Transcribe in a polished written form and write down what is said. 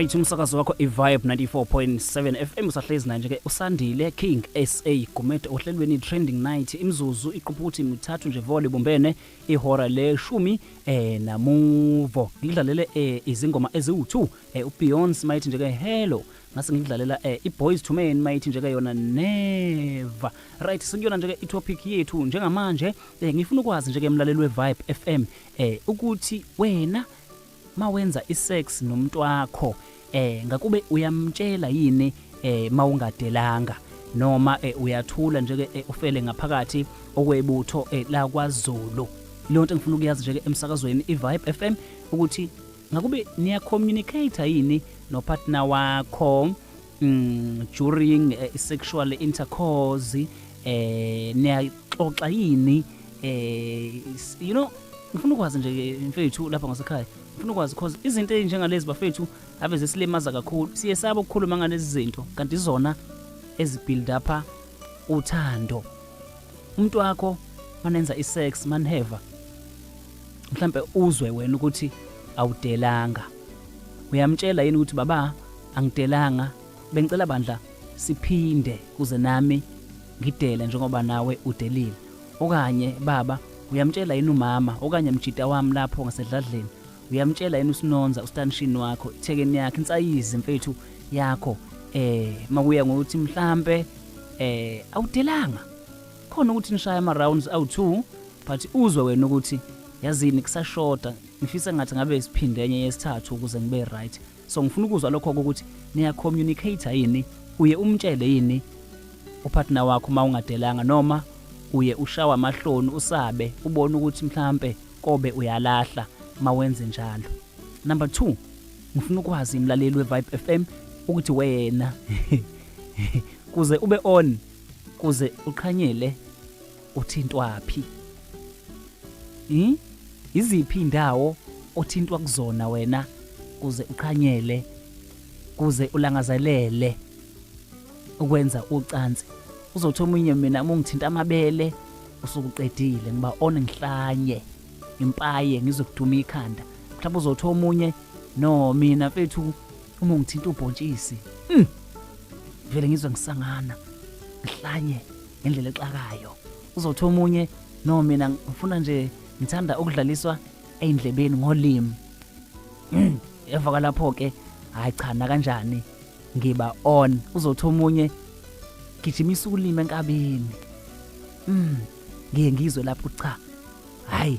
Right, umsakazo wakho iVibe 94.7 FM usahlezi nanje ke usandile King SA Gumet ohlelweni trending night imzuzu iquphuthi mithathu nje vole bumbene ihora leshumi namuvo ngidlalele izingoma eziwu2 uBeyonce mayithi nje ke hello ngase ngidlalela iBoys to Men mayithi nje ke yona never. Right, singiyona nje ke itopic yethu njengamanje ngifuna ukwazi nje ke emlaleli weVibe FM ukuthi wena mawenza isex nomuntu wakho ngakube uyamtshela yini mawungadelanga noma uyathula nje ke ufele ngaphakathi okwebutho la kwaZulu. Lonto ngifuna ukuyazi nje ke emsakazweni iVibe FM ukuthi ngakube niya communicate yini no partner wakho during sexual intercourse niyaxoxa yini you know ngifuna ukwazi nje ke mfethu lapha ngasekhaya ngifuna ukwazi because izinto ezinjengalezi bafethu ave zesilimaza kakhulu siye sabo ukukhuluma ngalezi zinto kanti izona ezibuild up uthando. Umuntu wakho manenza isex manheva mhlambe uzwe wena ukuthi awudelanga uyamtshela yini ukuthi baba angidelanga bengicela bandla siphinde kuze nami ngidele njengoba nawe udelile okanye baba uyamtshela yini umama okanye mjida wami lapho ngasedladleni uyamtshela yini usinonza ustanishini wakho ithekeni yakhe insayizi mfethu yakho makuya ngokuthi mhlambe awudelanga khona ukuthi nishaya ama rounds awu2 but uzwe wena ukuthi yazini kusashoda ngifisa ngathi ngabe isiphinde enye yesithathu ukuze ngibe right. So ngifuna ukuzwa lokho ukuthi niya communicate yini uye umtshele yini upartner wakho mawungadelanga noma uye ushawa amahloni usabe ubone ukuthi mhlambe kobe uyalahla mawenze njalo. Number 2 ngifuna ukwazi imlaleli weVibe FM ukuthi wena kuze ube on kuze uqhanyele uthintwapi iziphi indawo othintwa kuzona wena kuze uqhanyele kuze ulangazelele ukwenza ucansi. Uzothi omunye mina mungithinta amabele usukuqedile ngiba on ngihlanye impaye ngizokuduma ikhanda mhlawumbe uzothi omunye no mina mfethu uma ngithinta ubhontshisi vele ngizwe ngisangana ngihlanye ngendlela exakayo. Uzothi omunye no mina ngifuna nje ngithanda ukudlaliswa endlebeni ngolimi evaka lapho ke hayi cha na kanjani ngiba on. Uzothi omunye gijimisa ulimi enkabeni ngiye ngizwe lapho cha hayi